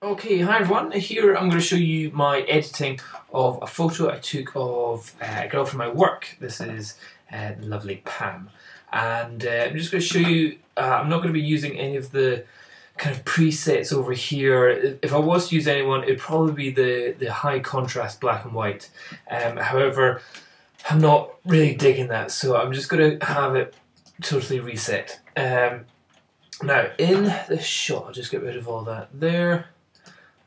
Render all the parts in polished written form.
Okay, hi everyone. Here I'm going to show you my editing of a photo I took of a girl from my work. This is the lovely Pam. And I'm just going to show you, I'm not going to be using any of the kind of presets over here. If I was to use anyone, it'd probably be the high contrast black and white. However, I'm not really digging that, so I'm just going to have it totally reset. Now, in this shot, I'll just get rid of all that there.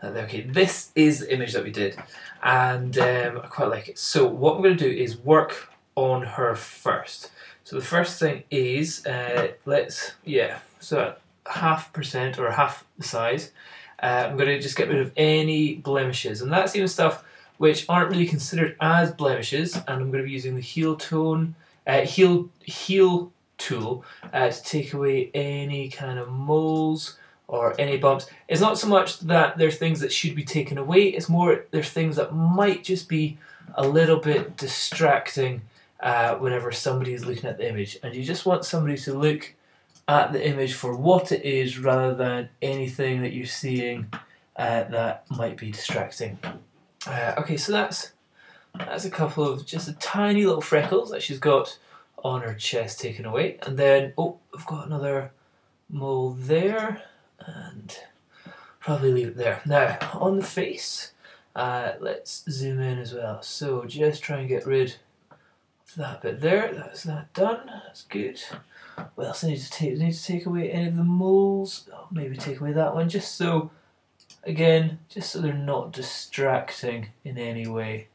Okay, this is the image that we did, and I quite like it. So what I'm going to do is work on her first. So the first thing is, so at 0.5% or half the size, I'm going to just get rid of any blemishes, and that's even stuff which aren't really considered as blemishes, and I'm going to be using the heel tool to take away any kind of moles or any bumps. It's not so much that there's things that should be taken away, it's more there's things that might just be a little bit distracting whenever somebody is looking at the image, and you just want somebody to look at the image for what it is rather than anything that you're seeing that might be distracting. Okay, so that's a couple of just a tiny little freckles that she's got on her chest taken away, and then I've got another mole there, and probably leave it there. Now on the face, let's zoom in as well. So just try and get rid of that bit there. That's that done. That's good. What else I need to take? I need to take away any of the moles. Oh, maybe take away that one, just so, again, just so they're not distracting in any way.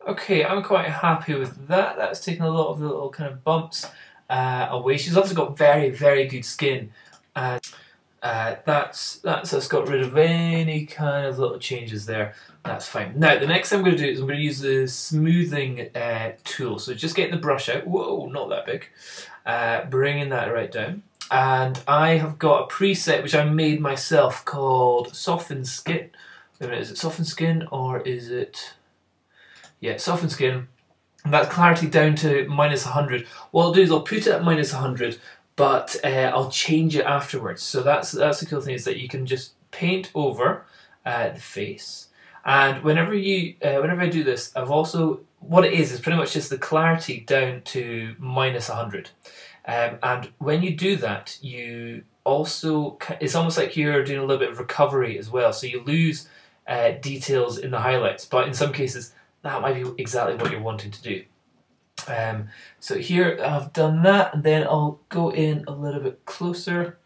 Okay, I'm quite happy with that. That's taken a lot of the little kind of bumps away. She's also got very, very good skin. That's us got rid of any kind of little changes there. That's fine. Now, the next thing I'm going to do is I'm going to use the smoothing tool. So just getting the brush out. Whoa, not that big. Bringing that right down. And I have got a preset which I made myself called Soften Skin. Wait a minute, is it Soften Skin or is it... Yeah, Soften Skin. And that's clarity down to -100. What I'll do is I'll put it at -100, but I'll change it afterwards. So that's the cool thing, is that you can just paint over the face. And whenever I do this, what it is pretty much just the clarity down to -100. And when you do that, it's almost like you're doing a little bit of recovery as well. So you lose details in the highlights, but in some cases that might be exactly what you're wanting to do. So here I've done that, and then I'll go in a little bit closer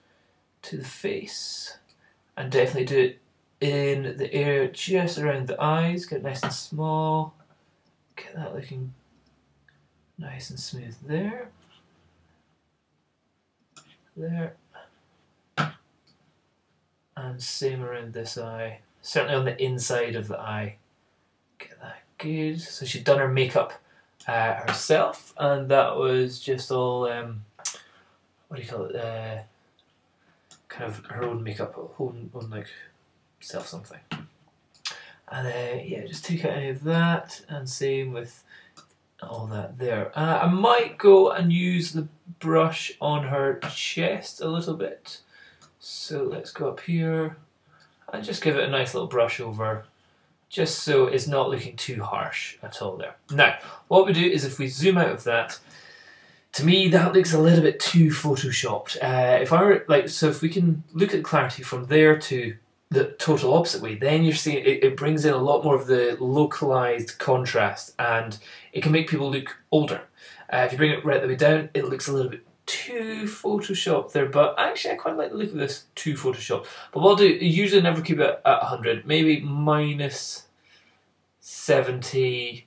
to the face and definitely do it in the area just around the eyes. Get it nice and small, get that looking nice and smooth there, and same around this eye, certainly on the inside of the eye. Get that good. So she'd done her makeup herself, and that was just all what do you call it? Kind of her own makeup, her own like self something. And yeah, just take out any of that, and same with all that there. I might go and use the brush on her chest a little bit. So let's go up here and just give it a nice little brush over, just so it's not looking too harsh at all there. Now, what we do is if we zoom out of that, to me that looks a little bit too photoshopped. If we can look at the clarity from there to the total opposite way, then you're seeing it brings in a lot more of the localized contrast, and it can make people look older. If you bring it right the way down, it looks a little bit too photoshopped there, but actually I quite like the look of this too photoshopped. But what I'll do, usually never keep it at 100, maybe -70,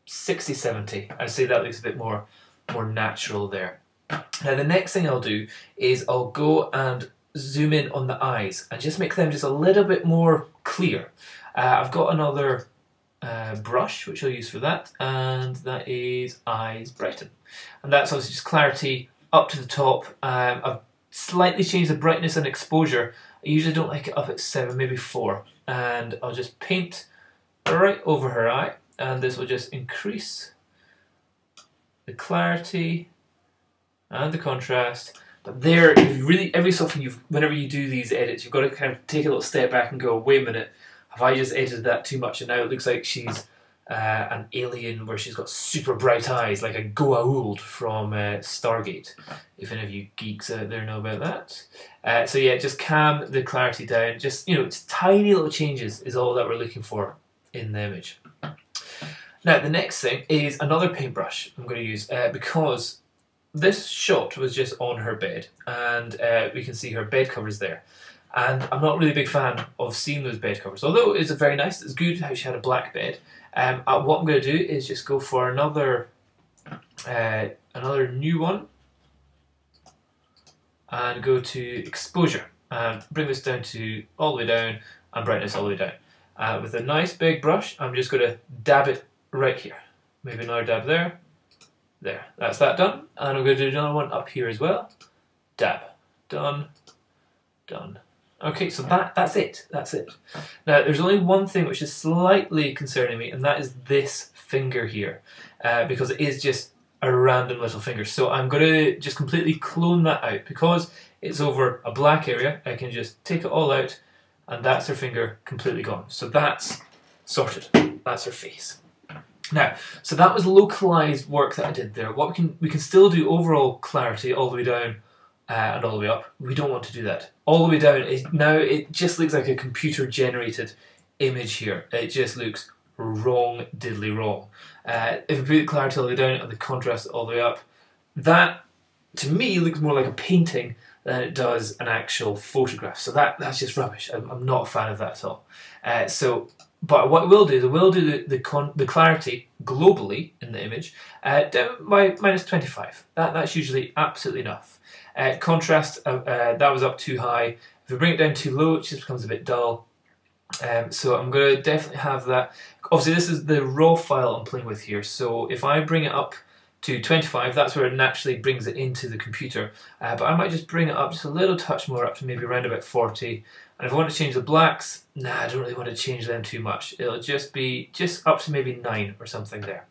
60, 70. I'd say that looks a bit more natural there. Now the next thing I'll do is I'll go and zoom in on the eyes and just make them just a little bit more clear. I've got another brush which I'll use for that, and that is Eyes Brighten, and that's obviously just clarity up to the top. I've slightly changed the brightness and exposure. I usually don't like it up at 7, maybe 4, and I'll just paint right over her eye, and this will just increase the clarity and the contrast. But there, really, every so often, whenever you do these edits, you've got to kind of take a little step back and go, wait a minute, have I just edited that too much? And now it looks like she's an alien where she's got super bright eyes, like a Goa'uld from Stargate. If any of you geeks out there know about that. So yeah, just calm the clarity down. Just, it's tiny little changes is all that we're looking for in the image. Now, the next thing is another paintbrush I'm going to use because this shot was just on her bed, and we can see her bed covers there. And I'm not really a big fan of seeing those bed covers, although it's very nice. It's good how she had a black bed. What I'm going to do is just go for another new one, and go to exposure, and bring this down to all the way down, and brightness all the way down. With a nice big brush, I'm just going to dab it right here. Maybe another dab there. There, that's that done. And I'm going to do another one up here as well. Dab. Done. Done. Okay, so that's it. That's it. Now, there's only one thing which is slightly concerning me, and that is this finger here. Because it is just a random little finger. So I'm going to just completely clone that out. Because it's over a black area, I can just take it all out, and that's her finger completely gone. So that's sorted. That's her face. Now, so that was localized work that I did there. What we can still do overall clarity all the way down and all the way up. We don't want to do that. All the way down, now it just looks like a computer generated image here. It just looks wrong, diddly wrong. If we put the clarity all the way down and the contrast all the way up, that to me looks more like a painting than it does an actual photograph. So that's just rubbish. I'm not a fan of that at all. But what I will do is I will do the clarity globally in the image down by -25. That's usually absolutely enough. Contrast, that was up too high. If we bring it down too low, it just becomes a bit dull. So I'm going to definitely have that. Obviously, this is the raw file I'm playing with here. So if I bring it up to 25, that's where it naturally brings it into the computer. But I might just bring it up just a little touch more, up to maybe around about 40. And if I want to change the blacks, nah, I don't really want to change them too much. It'll just be up to maybe 9 or something there.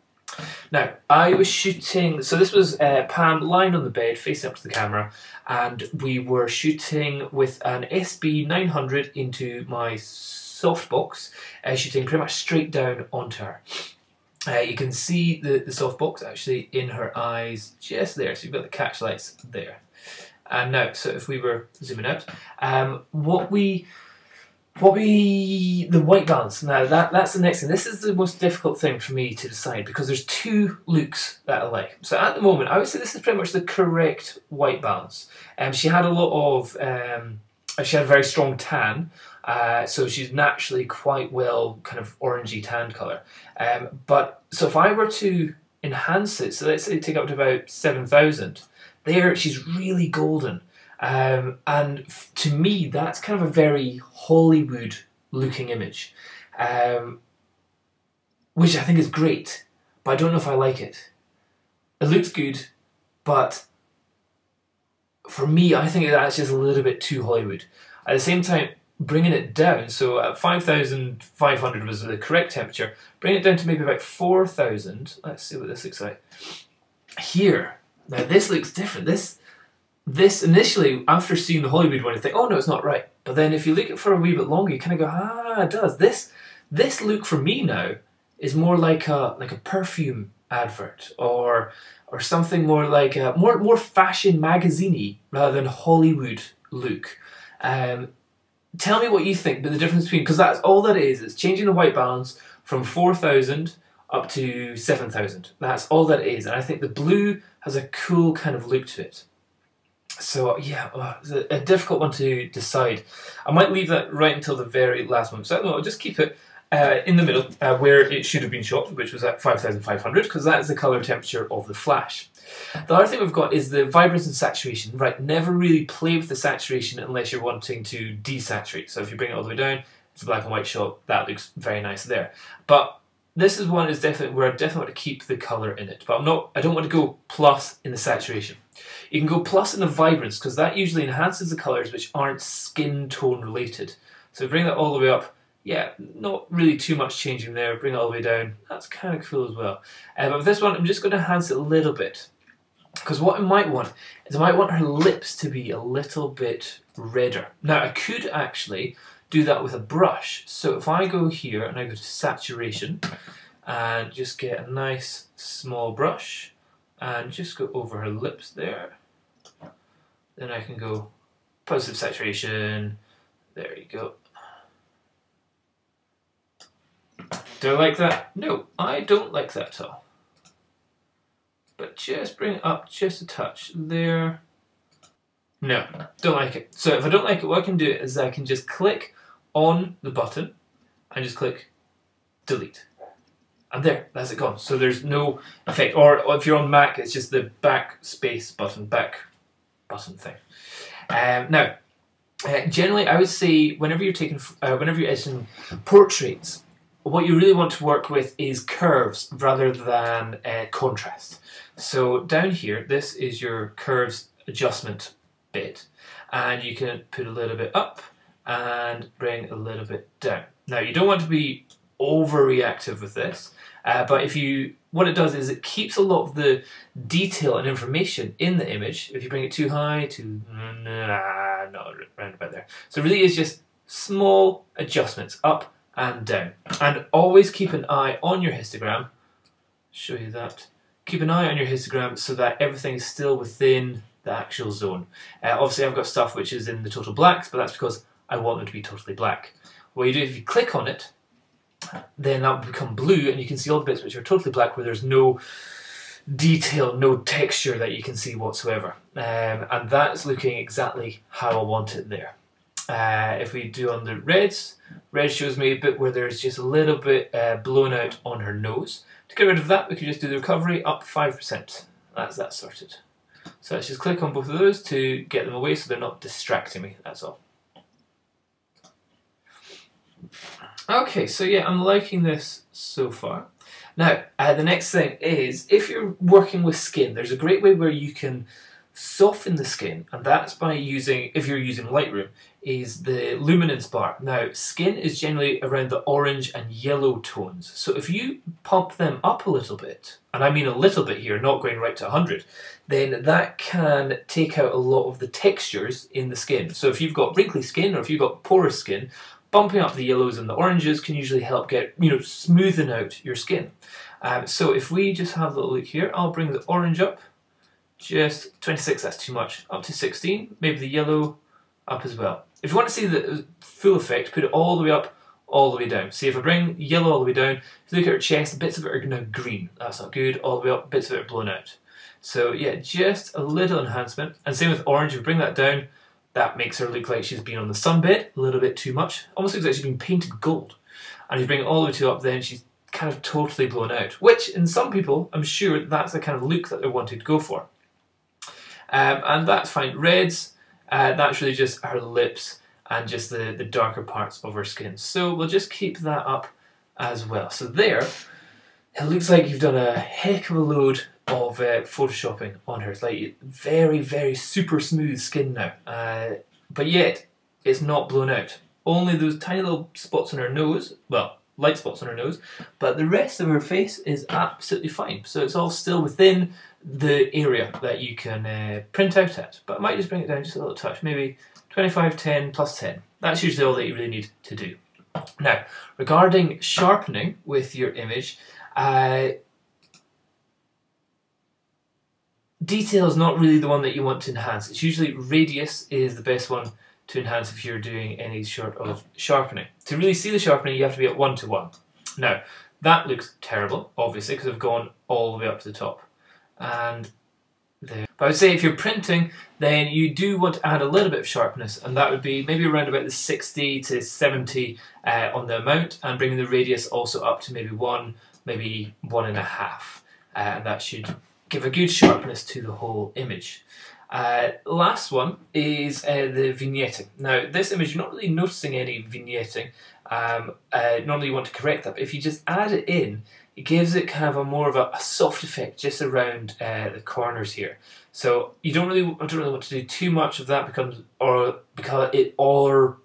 Now, I was shooting, so this was Pam lying on the bed facing up to the camera, and we were shooting with an SB900 into my softbox, shooting pretty much straight down onto her. You can see the softbox actually in her eyes just there, so you've got the catch lights there. And now, so if we were zooming out, the white balance. Now that's the next thing. This is the most difficult thing for me to decide because there's two looks that I like. So at the moment, I would say this is pretty much the correct white balance. She had a lot of, she had a very strong tan, so she's naturally quite well kind of orangey tan colour. But so if I were to enhance it, so let's say take up to about 7,000. There, she's really golden, and to me, that's kind of a very Hollywood-looking image, which I think is great, but I don't know if I like it. It looks good, but for me, I think that's just a little bit too Hollywood. At the same time, bringing it down, so at 5,500 was the correct temperature, bring it down to maybe about 4,000. Let's see what this looks like. Here. Now this looks different. This initially, after seeing the Hollywood one, you think, oh no, it's not right. But then if you look at it for a wee bit longer, you kind of go, ah, it does. This look for me now is more like a perfume advert or something more like a more fashion magazine-y rather than Hollywood look. Tell me what you think, but the difference between, because that's all that is. It's changing the white balance from 4,000 up to 7,000. That's all that is, and I think the blue has a cool kind of look to it. So yeah, it's a difficult one to decide. I might leave that right until the very last moment. So I'll just keep it in the middle where it should have been shot, which was at 5,500, because that is the colour temperature of the flash. The other thing we've got is the vibrance and saturation. Right, never really play with the saturation unless you're wanting to desaturate. So if you bring it all the way down, it's a black and white shot. That looks very nice there. But this is one is definitely where I definitely want to keep the colour in it, but I don't want to go plus in the saturation. You can go plus in the vibrance because that usually enhances the colours which aren't skin tone related. So bring that all the way up, yeah, not really too much changing there. Bring it all the way down. That's kind of cool as well. But with this one, I'm just going to enhance it a little bit. Because what I might want is I might want her lips to be a little bit redder. Now, I could actually do that with a brush. So if I go here and I go to saturation and just get a nice small brush and just go over her lips there, then I can go positive saturation. There you go. Do I like that? No, I don't like that at all. But just bring it up just a touch there. No, don't like it. So if I don't like it, what I can do is I can just click on the button and just click delete. And there, that's it gone. So there's no effect. Or if you're on Mac, it's just the backspace button, back button thing. Now, generally, I would say whenever you're editing portraits, what you really want to work with is curves rather than contrast. So down here, this is your curves adjustment bit, and you can put a little bit up and bring a little bit down. Now, you don't want to be overreactive with this, but what it does is it keeps a lot of the detail and information in the image. If you bring it too high, not around about there. So it really is just small adjustments up and down. And always keep an eye on your histogram. Show you that. Keep an eye on your histogram so that everything is still within the actual zone. Obviously I've got stuff which is in the total blacks, but that's because I want them to be totally black. What you do, if you click on it, then that will become blue and you can see all the bits which are totally black where there's no detail, no texture that you can see whatsoever. And that's looking exactly how I want it there. If we do on the reds, red shows me a bit where there's just a little bit blown out on her nose. To get rid of that, we can just do the recovery up 5%. That's that sorted. So let's just click on both of those to get them away so they're not distracting me, that's all. Okay, so yeah, I'm liking this so far. Now, the next thing is, if you're working with skin, there's a great way where you can soften the skin, and that's by using, if you're using Lightroom, is the luminance bar. Now, skin is generally around the orange and yellow tones, so if you pump them up a little bit, and I mean a little bit here, not going right to 100, then that can take out a lot of the textures in the skin. So if you've got wrinkly skin, or if you've got porous skin, bumping up the yellows and the oranges can usually help get, smoothen out your skin. So if we just have a little look here, I'll bring the orange up, just 26, that's too much, up to 16, maybe the yellow up as well. If you want to see the full effect, put it all the way up, all the way down. See, if I bring yellow all the way down, if you look at her chest, bits of it are now green, that's not good, all the way up, bits of it are blown out. So yeah, just a little enhancement, and same with orange, if we bring that down, that makes her look like she's been on the sunbed, a little bit too much, almost looks like she's been painted gold. And if you bring it all the way to up, then she's kind of totally blown out, which in some people, I'm sure that's the kind of look that they're wanting to go for. And that's fine. Reds, that's really just her lips and just the darker parts of her skin. So we'll just keep that up as well. So there, it looks like you've done a heck of a load of photoshopping on her. It's like very, very super smooth skin now. But yet, it's not blown out. Only those tiny little spots on her nose, well, light spots on her nose, but the rest of her face is absolutely fine. So it's all still within the area that you can print out at. But I might just bring it down just a little touch, maybe 25, 10, plus 10. That's usually all that you really need to do. Now, regarding sharpening with your image, detail is not really the one that you want to enhance. It's usually radius is the best one to enhance if you're doing any sort of sharpening. To really see the sharpening, you have to be at 1:1. Now, that looks terrible, obviously, because I've gone all the way up to the top. And there. But I would say if you're printing, then you do want to add a little bit of sharpness, and that would be maybe around about the 60 to 70 on the amount, and bringing the radius also up to maybe 1, maybe 1.5. And that should give a good sharpness to the whole image. Last one is the vignetting. Now, this image, you're not really noticing any vignetting. Normally you want to correct that, but if you just add it in, it gives it kind of a more of a soft effect just around the corners here. So I don't really want to do too much of that,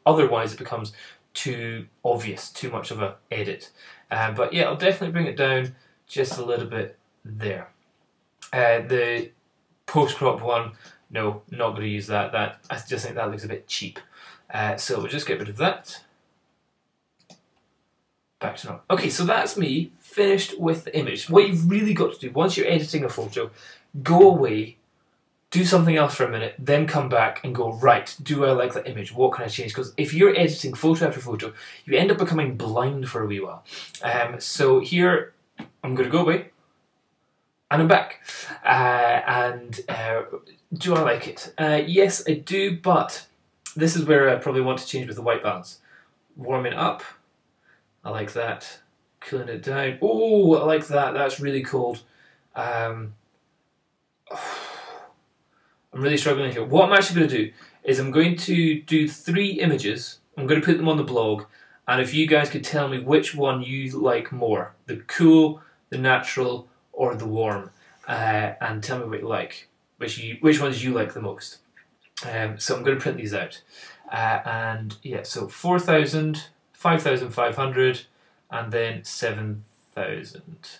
otherwise it becomes too obvious, too much of a edit. But yeah, I'll definitely bring it down just a little bit there. The post-crop one, no, not going to use that. I just think that looks a bit cheap. So we'll just get rid of that. Back to normal. Okay, so that's me finished with the image. What you've really got to do once you're editing a photo, go away, do something else for a minute, then come back and go, right, do I like the image? What can I change? Because if you're editing photo after photo, you end up becoming blind for a wee while. So here, I'm going to go away, and I'm back. Do I like it? Yes, I do, but this is where I probably want to change with the white balance. Warming up, I like that. Cooling it down. Oh, I like that. That's really cold. I'm really struggling here. What I'm actually going to do is I'm going to do 3 images. I'm going to put them on the blog, and if you guys could tell me which one you like more, the cool, the natural, or the warm, and tell me what you like, which ones you like the most. So I'm going to print these out, and yeah, so 4,000, 5,500, and then 7,000.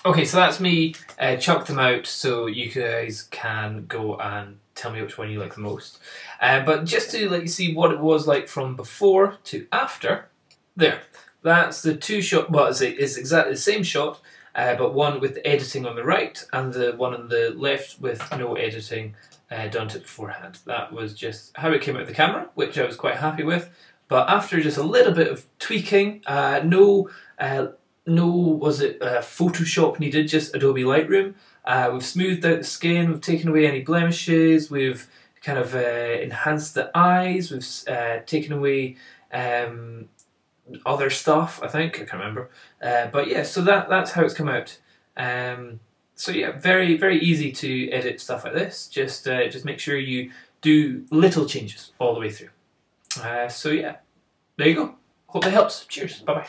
Okay, so that's me chucked them out so you guys can go and tell me which one you like the most. But just to let you see what it was like from before to after, there. That's the 2 shot, well, it's exactly the same shot, but one with editing on the right and the one on the left with no editing done to it beforehand. That was just how it came out of the camera, which I was quite happy with. But after just a little bit of tweaking, no Photoshop needed, just Adobe Lightroom. We've smoothed out the skin, we've taken away any blemishes, we've kind of enhanced the eyes, we've taken away other stuff, I think, I can't remember. But yeah, so that's how it's come out. So yeah, very, very easy to edit stuff like this. Just make sure you do little changes all the way through. So yeah, there you go. Hope that helps. Cheers. Bye-bye.